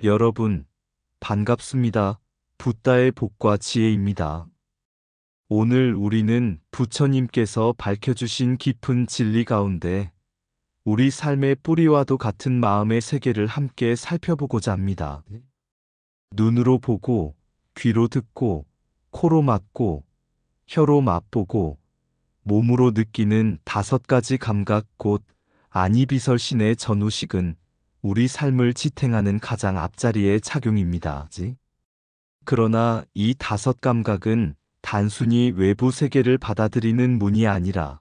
여러분, 반갑습니다. 붓다의 복과 지혜입니다. 오늘 우리는 부처님께서 밝혀주신 깊은 진리 가운데 우리 삶의 뿌리와도 같은 마음의 세계를 함께 살펴보고자 합니다. 눈으로 보고, 귀로 듣고, 코로 맡고, 혀로 맛보고, 몸으로 느끼는 5가지 감각 곧 아니비설신의 전우식은 우리 삶을 지탱하는 가장 앞자리의 착용입니다. 그러나 이 5감각은 단순히 외부 세계를 받아들이는 문이 아니라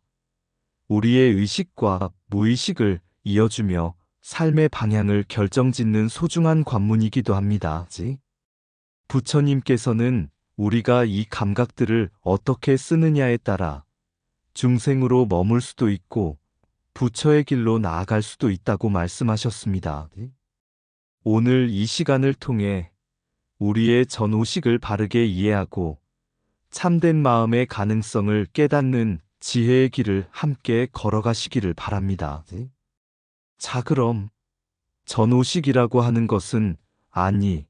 우리의 의식과 무의식을 이어주며 삶의 방향을 결정짓는 소중한 관문이기도 합니다. 부처님께서는 우리가 이 감각들을 어떻게 쓰느냐에 따라 중생으로 머물 수도 있고 부처의 길로 나아갈 수도 있다고 말씀하셨습니다. 오늘 이 시간을 통해 우리의 전오식을 바르게 이해하고 참된 마음의 가능성을 깨닫는 지혜의 길을 함께 걸어가시기를 바랍니다. 자, 그럼 전오식이라고 하는 것은 아니,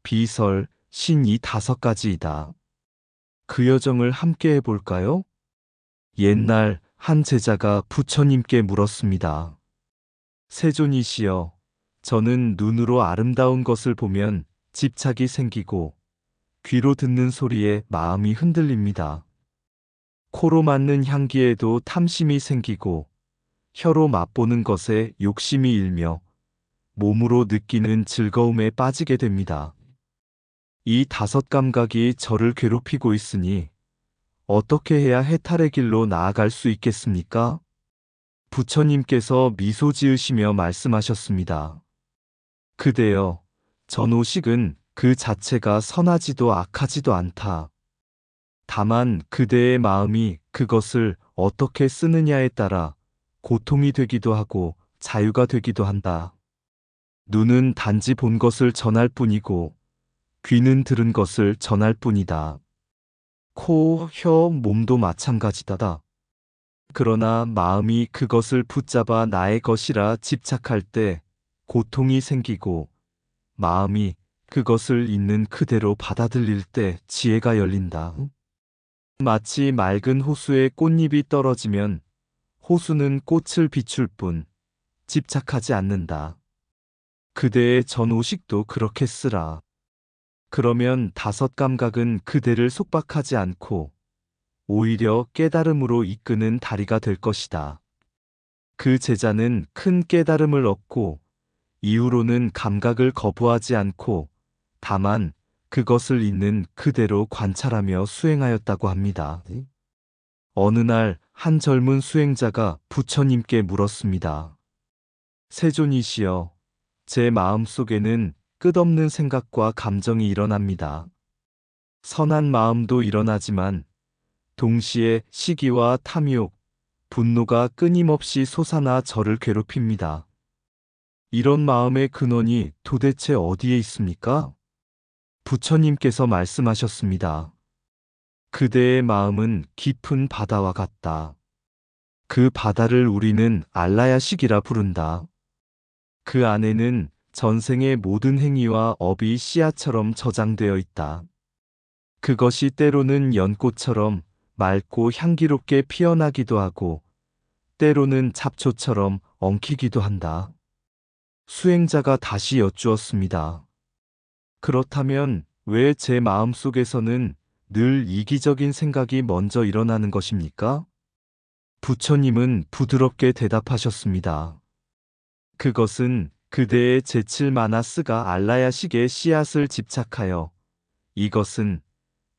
비설, 신 이 5가지이다. 그 여정을 함께 해볼까요? 옛날 한 제자가 부처님께 물었습니다. 세존이시여, 저는 눈으로 아름다운 것을 보면 집착이 생기고 귀로 듣는 소리에 마음이 흔들립니다. 코로 맡는 향기에도 탐심이 생기고 혀로 맛보는 것에 욕심이 일며 몸으로 느끼는 즐거움에 빠지게 됩니다. 이 5감각이 저를 괴롭히고 있으니 어떻게 해야 해탈의 길로 나아갈 수 있겠습니까? 부처님께서 미소 지으시며 말씀하셨습니다. 그대여, 전오식은 그 자체가 선하지도 악하지도 않다. 다만 그대의 마음이 그것을 어떻게 쓰느냐에 따라 고통이 되기도 하고 자유가 되기도 한다. 눈은 단지 본 것을 전할 뿐이고 귀는 들은 것을 전할 뿐이다. 코, 혀, 몸도 마찬가지다. 그러나 마음이 그것을 붙잡아 나의 것이라 집착할 때 고통이 생기고 마음이 그것을 있는 그대로 받아들일 때 지혜가 열린다. 마치 맑은 호수에 꽃잎이 떨어지면 호수는 꽃을 비출 뿐 집착하지 않는다. 그대의 전오식도 그렇게 쓰라. 그러면 5감각은 그대를 속박하지 않고 오히려 깨달음으로 이끄는 다리가 될 것이다. 그 제자는 큰 깨달음을 얻고 이후로는 감각을 거부하지 않고 다만 그것을 있는 그대로 관찰하며 수행하였다고 합니다. 어느 날 한 젊은 수행자가 부처님께 물었습니다. 세존이시여, 제 마음속에는 끝없는 생각과 감정이 일어납니다. 선한 마음도 일어나지만 동시에 시기와 탐욕, 분노가 끊임없이 솟아나 저를 괴롭힙니다. 이런 마음의 근원이 도대체 어디에 있습니까? 부처님께서 말씀하셨습니다. 그대의 마음은 깊은 바다와 같다. 그 바다를 우리는 알라야식이라 부른다. 그 안에는 전생의 모든 행위와 업이 씨앗처럼 저장되어 있다. 그것이 때로는 연꽃처럼 맑고 향기롭게 피어나기도 하고 때로는 잡초처럼 엉키기도 한다. 수행자가 다시 여쭈었습니다. 그렇다면 왜 제 마음속에서는 늘 이기적인 생각이 먼저 일어나는 것입니까? 부처님은 부드럽게 대답하셨습니다. 그것은 그대의 제칠 마나스가 알라야식의 씨앗을 집착하여 이것은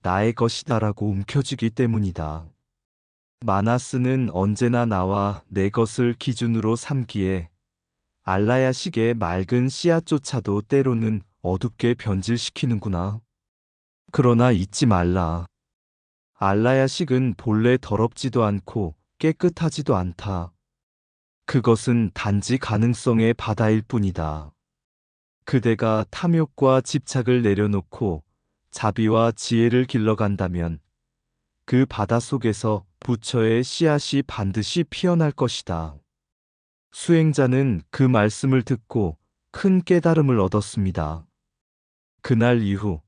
나의 것이다라고 움켜쥐기 때문이다. 마나스는 언제나 나와 내 것을 기준으로 삼기에 알라야식의 맑은 씨앗조차도 때로는 어둡게 변질시키는구나. 그러나 잊지 말라. 알라야식은 본래 더럽지도 않고 깨끗하지도 않다. 그것은 단지 가능성의 바다일 뿐이다. 그대가 탐욕과 집착을 내려놓고 자비와 지혜를 길러간다면 그 바다 속에서 부처의 씨앗이 반드시 피어날 것이다. 수행자는 그 말씀을 듣고 큰 깨달음을 얻었습니다. 그날 이후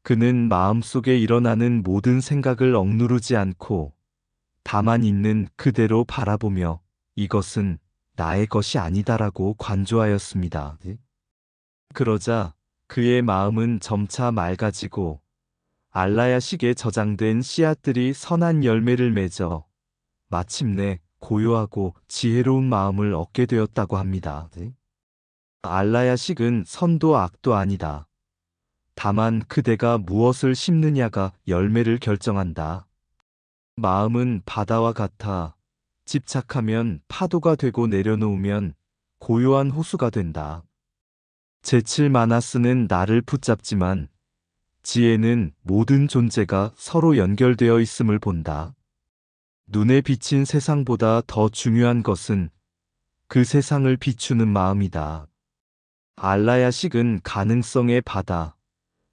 그는 마음속에 일어나는 모든 생각을 억누르지 않고 다만 있는 그대로 바라보며 이것은 나의 것이 아니다라고 관조하였습니다. 그러자 그의 마음은 점차 맑아지고 알라야식에 저장된 씨앗들이 선한 열매를 맺어 마침내 고요하고 지혜로운 마음을 얻게 되었다고 합니다. 알라야식은 선도 악도 아니다. 다만 그대가 무엇을 심느냐가 열매를 결정한다. 마음은 바다와 같아 집착하면 파도가 되고 내려놓으면 고요한 호수가 된다. 제칠 마나스는 나를 붙잡지만 지혜는 모든 존재가 서로 연결되어 있음을 본다. 눈에 비친 세상보다 더 중요한 것은 그 세상을 비추는 마음이다. 알라야식은 가능성의 바다,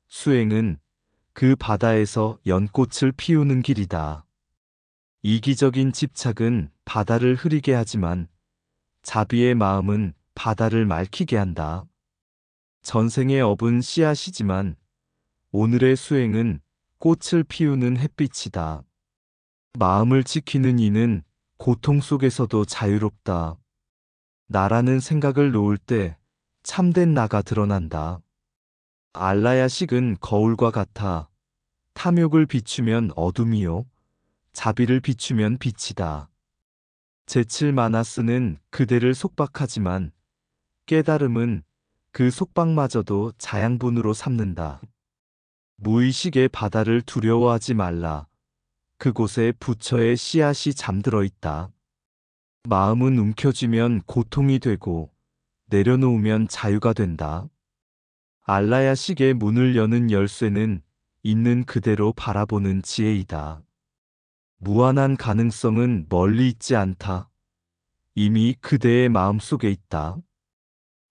수행은 그 바다에서 연꽃을 피우는 길이다. 이기적인 집착은 바다를 흐리게 하지만 자비의 마음은 바다를 맑히게 한다. 전생의 업은 씨앗이지만 오늘의 수행은 꽃을 피우는 햇빛이다. 마음을 지키는 이는 고통 속에서도 자유롭다. 나라는 생각을 놓을 때 참된 나가 드러난다. 알라야식은 거울과 같아 탐욕을 비추면 어둠이요 자비를 비추면 빛이다. 제칠 마나스는 그대를 속박하지만 깨달음은 그 속박마저도 자양분으로 삼는다. 무의식의 바다를 두려워하지 말라. 그곳에 부처의 씨앗이 잠들어 있다. 마음은 움켜쥐면 고통이 되고 내려놓으면 자유가 된다. 알라야식의 문을 여는 열쇠는 있는 그대로 바라보는 지혜이다. 무한한 가능성은 멀리 있지 않다. 이미 그대의 마음속에 있다.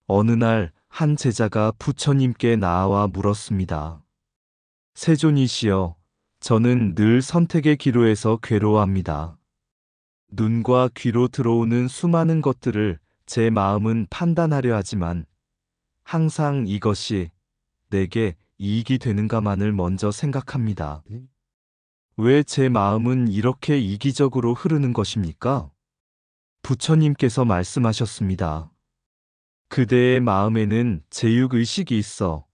어느 날 한 제자가 부처님께 나아와 물었습니다. 세존이시여, 저는 늘 선택의 기로에서 괴로워합니다. 눈과 귀로 들어오는 수많은 것들을 제 마음은 판단하려 하지만 항상 이것이 내게 이익이 되는가만을 먼저 생각합니다. 왜 제 마음은 이렇게 이기적으로 흐르는 것입니까? 부처님께서 말씀하셨습니다. 그대의 마음에는 제육의식이 있어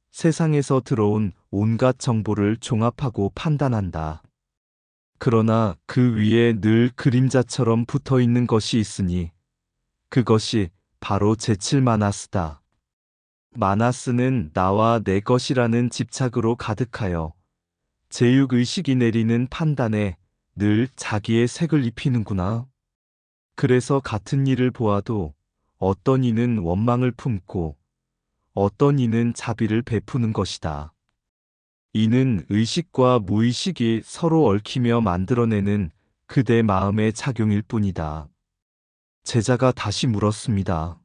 세상에서 들어온 온갖 정보를 종합하고 판단한다. 그러나 그 위에 늘 그림자처럼 붙어 있는 것이 있으니 그것이 바로 제칠 마나스다. 마나스는 나와 내 것이라는 집착으로 가득하여 제육의식이 내리는 판단에 늘 자기의 색을 입히는구나. 그래서 같은 일을 보아도 어떤 이는 원망을 품고 어떤 이는 자비를 베푸는 것이다. 이는 의식과 무의식이 서로 얽히며 만들어내는 그대 마음의 작용일 뿐이다. 제자가 다시 물었습니다.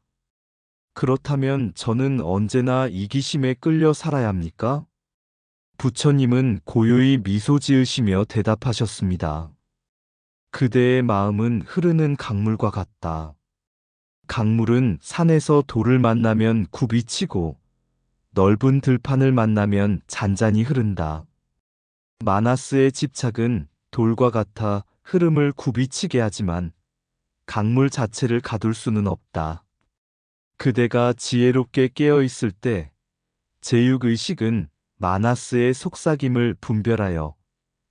그렇다면 저는 언제나 이기심에 끌려 살아야 합니까? 부처님은 고요히 미소 지으시며 대답하셨습니다. 그대의 마음은 흐르는 강물과 같다. 강물은 산에서 돌을 만나면 굽이치고 넓은 들판을 만나면 잔잔히 흐른다. 마나스의 집착은 돌과 같아 흐름을 굽이치게 하지만 강물 자체를 가둘 수는 없다. 그대가 지혜롭게 깨어 있을 때 제육의식은 마나스의 속삭임을 분별하여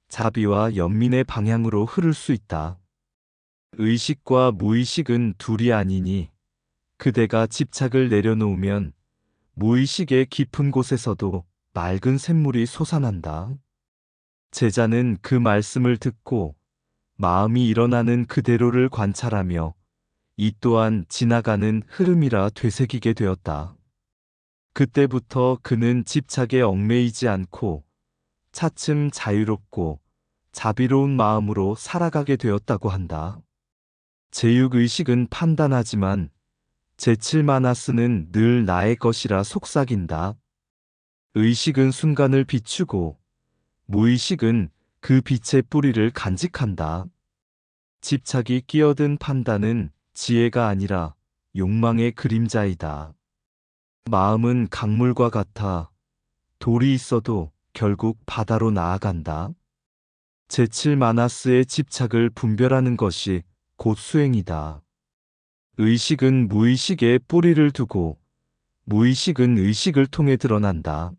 자비와 연민의 방향으로 흐를 수 있다. 의식과 무의식은 둘이 아니니 그대가 집착을 내려놓으면 무의식의 깊은 곳에서도 맑은 샘물이 솟아난다. 제자는 그 말씀을 듣고 마음이 일어나는 그대로를 관찰하며 이 또한 지나가는 흐름이라 되새기게 되었다. 그때부터 그는 집착에 얽매이지 않고 차츰 자유롭고 자비로운 마음으로 살아가게 되었다고 한다. 제육의식은 판단하지만 제칠 마나스는 늘 나의 것이라 속삭인다. 의식은 순간을 비추고 무의식은 그 빛의 뿌리를 간직한다. 집착이 끼어든 판단은 지혜가 아니라 욕망의 그림자이다. 마음은 강물과 같아 돌이 있어도 결국 바다로 나아간다. 제칠 마나스의 집착을 분별하는 것이 곧 수행이다. 의식은 무의식에 뿌리를 두고 무의식은 의식을 통해 드러난다.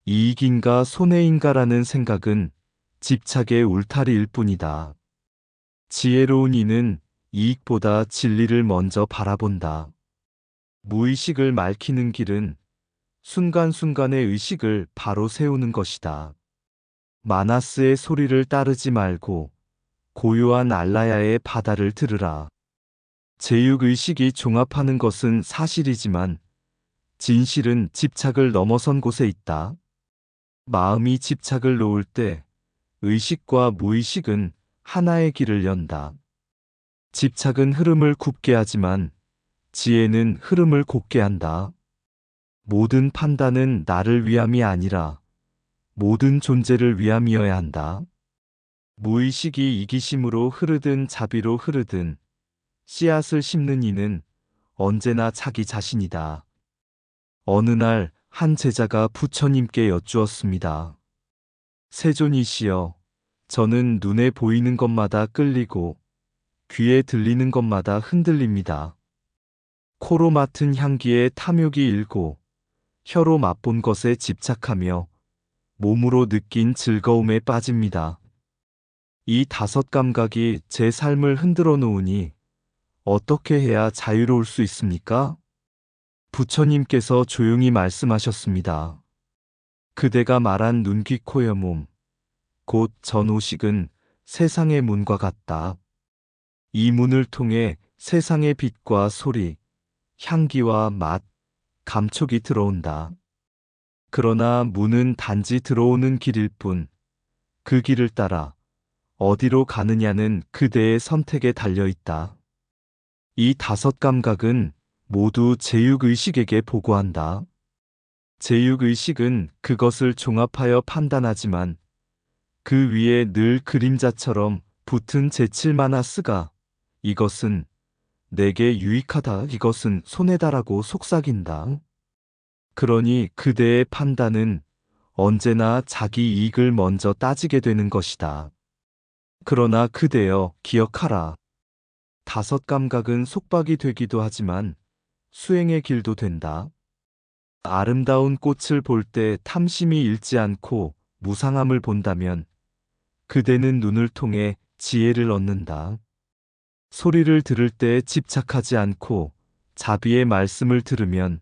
이익인가 손해인가라는 생각은 집착의 울타리일 뿐이다. 지혜로운 이는 이익보다 진리를 먼저 바라본다. 무의식을 맑히는 길은 순간순간의 의식을 바로 세우는 것이다. 마나스의 소리를 따르지 말고 고요한 알라야의 바다를 들으라. 제육의식이 종합하는 것은 사실이지만 진실은 집착을 넘어선 곳에 있다. 마음이 집착을 놓을 때 의식과 무의식은 하나의 길을 연다. 집착은 흐름을 굽게 하지만 지혜는 흐름을 곧게 한다. 모든 판단은 나를 위함이 아니라 모든 존재를 위함이어야 한다. 무의식이 이기심으로 흐르든 자비로 흐르든 씨앗을 심는 이는 언제나 자기 자신이다. 어느 날 한 제자가 부처님께 여쭈었습니다. 세존이시여, 저는 눈에 보이는 것마다 끌리고 귀에 들리는 것마다 흔들립니다. 코로 맡은 향기에 탐욕이 일고 혀로 맛본 것에 집착하며 몸으로 느낀 즐거움에 빠집니다. 이 다섯 감각이 제 삶을 흔들어 놓으니 어떻게 해야 자유로울 수 있습니까? 부처님께서 조용히 말씀하셨습니다. 그대가 말한 눈, 귀, 코, 여, 몸, 곧 전오식은 세상의 문과 같다. 이 문을 통해 세상의 빛과 소리, 향기와 맛, 감촉이 들어온다. 그러나 문은 단지 들어오는 길일 뿐, 그 길을 따라 어디로 가느냐는 그대의 선택에 달려 있다. 이 다섯 감각은 모두 제육의식에게 보고한다. 제육의식은 그것을 종합하여 판단하지만 그 위에 늘 그림자처럼 붙은 제칠마나스가 이것은 내게 유익하다, 이것은 손해다라고 속삭인다. 그러니 그대의 판단은 언제나 자기 이익을 먼저 따지게 되는 것이다. 그러나 그대여 기억하라. 다섯 감각은 속박이 되기도 하지만 수행의 길도 된다. 아름다운 꽃을 볼 때 탐심이 잃지 않고 무상함을 본다면 그대는 눈을 통해 지혜를 얻는다. 소리를 들을 때 집착하지 않고 자비의 말씀을 들으면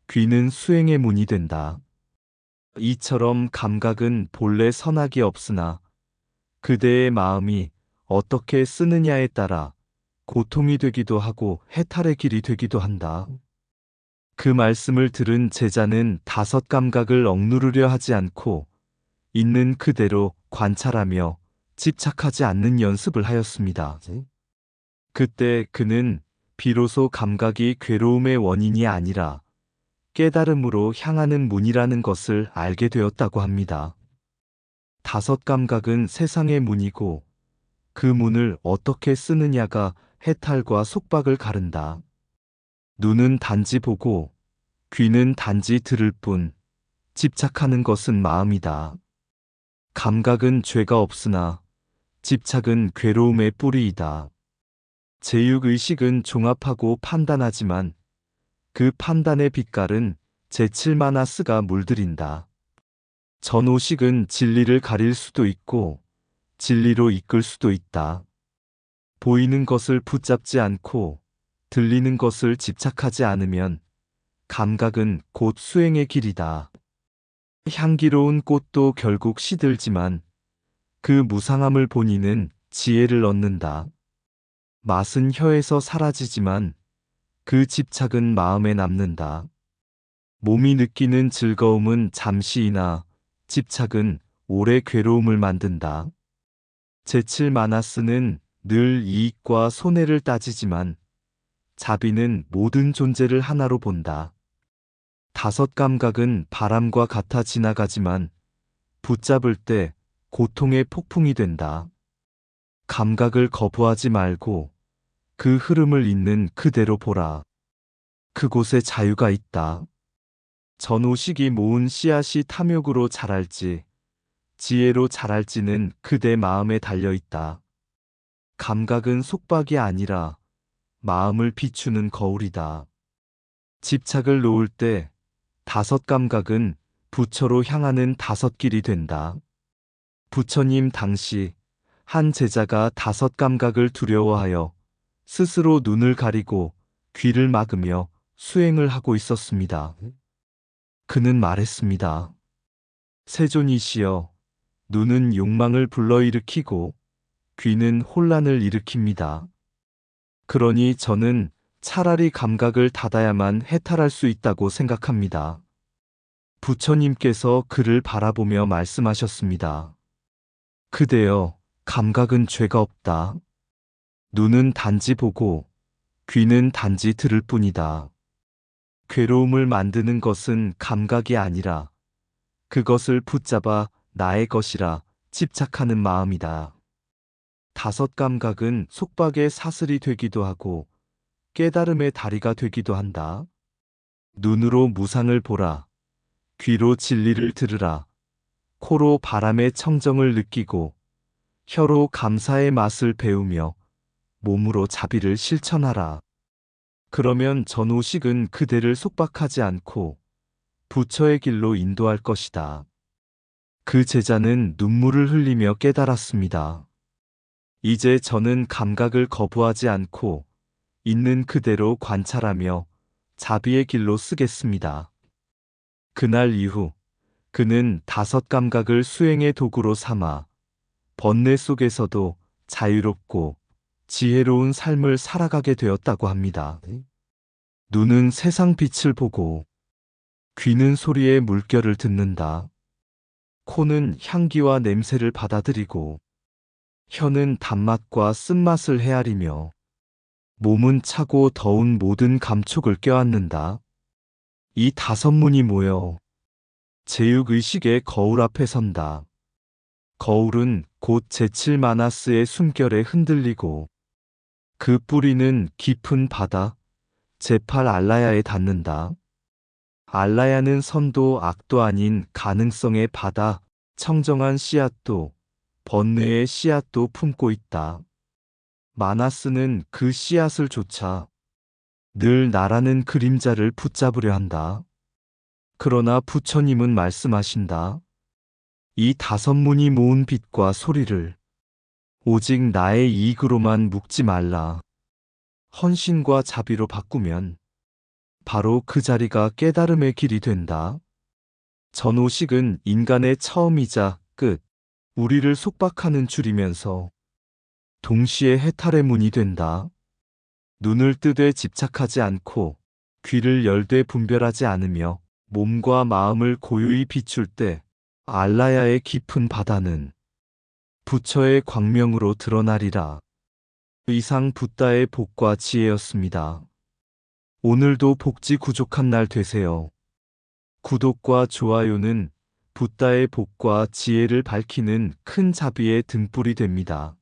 귀는 수행의 문이 된다. 이처럼 감각은 본래 선악이 없으나 그대의 마음이 어떻게 쓰느냐에 따라 고통이 되기도 하고 해탈의 길이 되기도 한다. 그 말씀을 들은 제자는 다섯 감각을 억누르려 하지 않고 있는 그대로 관찰하며 집착하지 않는 연습을 하였습니다. 그때 그는 비로소 감각이 괴로움의 원인이 아니라 깨달음으로 향하는 문이라는 것을 알게 되었다고 합니다. 다섯 감각은 세상의 문이고 그 문을 어떻게 쓰느냐가 해탈과 속박을 가른다. 눈은 단지 보고 귀는 단지 들을 뿐 집착하는 것은 마음이다. 감각은 죄가 없으나 집착은 괴로움의 뿌리이다. 제육의식은 종합하고 판단하지만 그 판단의 빛깔은 제칠마나스가 물들인다. 전오식은 진리를 가릴 수도 있고 진리로 이끌 수도 있다. 보이는 것을 붙잡지 않고 들리는 것을 집착하지 않으면 감각은 곧 수행의 길이다. 향기로운 꽃도 결국 시들지만 그 무상함을 본이는 지혜를 얻는다. 맛은 혀에서 사라지지만 그 집착은 마음에 남는다. 몸이 느끼는 즐거움은 잠시이나 집착은 오래 괴로움을 만든다. 제칠마나스는 늘 이익과 손해를 따지지만 자비는 모든 존재를 하나로 본다. 다섯 감각은 바람과 같아 지나가지만 붙잡을 때 고통의 폭풍이 된다. 감각을 거부하지 말고 그 흐름을 있는 그대로 보라. 그곳에 자유가 있다. 전오식이 모은 씨앗이 탐욕으로 자랄지, 지혜로 자랄지는 그대 마음에 달려 있다. 감각은 속박이 아니라 마음을 비추는 거울이다. 집착을 놓을 때 다섯 감각은 부처로 향하는 다섯 길이 된다. 부처님 당시 한 제자가 다섯 감각을 두려워하여 스스로 눈을 가리고 귀를 막으며 수행을 하고 있었습니다. 그는 말했습니다. 세존이시여, 눈은 욕망을 불러일으키고 귀는 혼란을 일으킵니다. 그러니 저는 차라리 감각을 닫아야만 해탈할 수 있다고 생각합니다. 부처님께서 그를 바라보며 말씀하셨습니다. 그대여, 감각은 죄가 없다. 눈은 단지 보고 귀는 단지 들을 뿐이다. 괴로움을 만드는 것은 감각이 아니라 그것을 붙잡아 나의 것이라 집착하는 마음이다. 다섯 감각은 속박의 사슬이 되기도 하고 깨달음의 다리가 되기도 한다. 눈으로 무상을 보라. 귀로 진리를 들으라. 코로 바람의 청정을 느끼고 혀로 감사의 맛을 배우며 몸으로 자비를 실천하라. 그러면 전오식은 그대를 속박하지 않고 부처의 길로 인도할 것이다. 그 제자는 눈물을 흘리며 깨달았습니다. 이제 저는 감각을 거부하지 않고 있는 그대로 관찰하며 자비의 길로 쓰겠습니다. 그날 이후 그는 다섯 감각을 수행의 도구로 삼아 번뇌 속에서도 자유롭고 지혜로운 삶을 살아가게 되었다고 합니다. 눈은 세상 빛을 보고 귀는 소리의 물결을 듣는다. 코는 향기와 냄새를 받아들이고 혀는 단맛과 쓴맛을 헤아리며 몸은 차고 더운 모든 감촉을 껴안는다. 이 다섯 문이 모여 제육의식의 거울 앞에 선다. 거울은 곧 제칠 마나스의 숨결에 흔들리고 그 뿌리는 깊은 바다, 제팔 알라야에 닿는다. 알라야는 선도 악도 아닌 가능성의 바다, 청정한 씨앗도 번뇌의 씨앗도 품고 있다. 마나스는 그 씨앗을 쫓아 늘 나라는 그림자를 붙잡으려 한다. 그러나 부처님은 말씀하신다. 이 다섯 문이 모은 빛과 소리를 오직 나의 이익으로만 묶지 말라. 헌신과 자비로 바꾸면 바로 그 자리가 깨달음의 길이 된다. 전오식은 인간의 처음이자 끝, 우리를 속박하는 줄이면서 동시에 해탈의 문이 된다. 눈을 뜨되 집착하지 않고 귀를 열되 분별하지 않으며 몸과 마음을 고요히 비출 때 알라야의 깊은 바다는 부처의 광명으로 드러나리라. 이상 붓다의 복과 지혜였습니다. 오늘도 복지 구족한 날 되세요. 구독과 좋아요는 붓다의 복과 지혜를 밝히는 큰 자비의 등불이 됩니다.